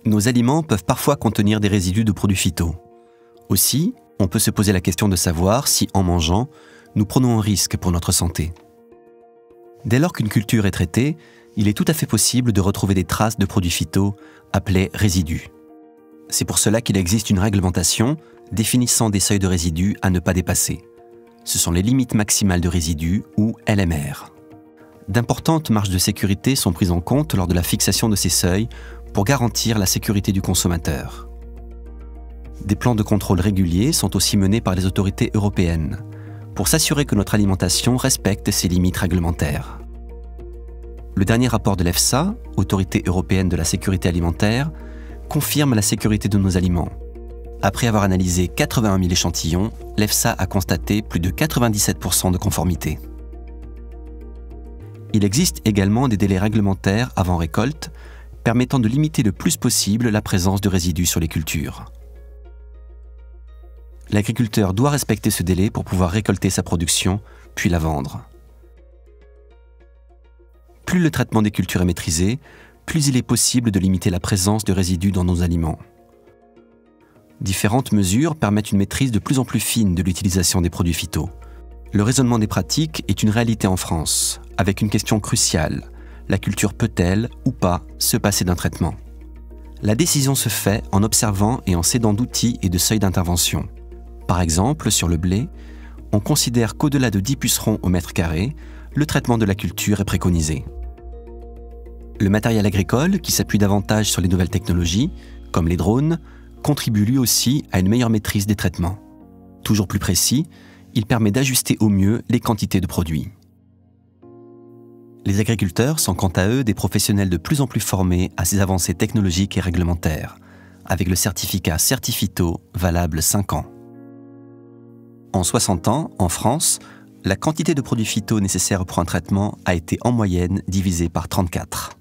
Nos aliments peuvent parfois contenir des résidus de produits phyto. Aussi, on peut se poser la question de savoir si, en mangeant, nous prenons un risque pour notre santé. Dès lors qu'une culture est traitée, il est tout à fait possible de retrouver des traces de produits phyto appelés résidus. C'est pour cela qu'il existe une réglementation définissant des seuils de résidus à ne pas dépasser. Ce sont les limites maximales de résidus, ou LMR. D'importantes marges de sécurité sont prises en compte lors de la fixation de ces seuils pour garantir la sécurité du consommateur. Des plans de contrôle réguliers sont aussi menés par les autorités européennes pour s'assurer que notre alimentation respecte ces limites réglementaires. Le dernier rapport de l'EFSA, Autorité européenne de la sécurité alimentaire, confirme la sécurité de nos aliments. Après avoir analysé 81 000 échantillons, l'EFSA a constaté plus de 97% de conformité. Il existe également des délais réglementaires avant récolte, permettant de limiter le plus possible la présence de résidus sur les cultures. L'agriculteur doit respecter ce délai pour pouvoir récolter sa production, puis la vendre. Plus le traitement des cultures est maîtrisé, plus il est possible de limiter la présence de résidus dans nos aliments. Différentes mesures permettent une maîtrise de plus en plus fine de l'utilisation des produits phyto. Le raisonnement des pratiques est une réalité en France, avec une question cruciale. La culture peut-elle, ou pas, se passer d'un traitement? La décision se fait en observant et en s'aidant d'outils et de seuils d'intervention. Par exemple, sur le blé, on considère qu'au-delà de 10 pucerons au mètre carré, le traitement de la culture est préconisé. Le matériel agricole, qui s'appuie davantage sur les nouvelles technologies, comme les drones, contribue lui aussi à une meilleure maîtrise des traitements. Toujours plus précis, il permet d'ajuster au mieux les quantités de produits. Les agriculteurs sont quant à eux des professionnels de plus en plus formés à ces avancées technologiques et réglementaires, avec le certificat Certiphyto valable 5 ans. En 60 ans, en France, la quantité de produits phyto nécessaires pour un traitement a été en moyenne divisée par 34.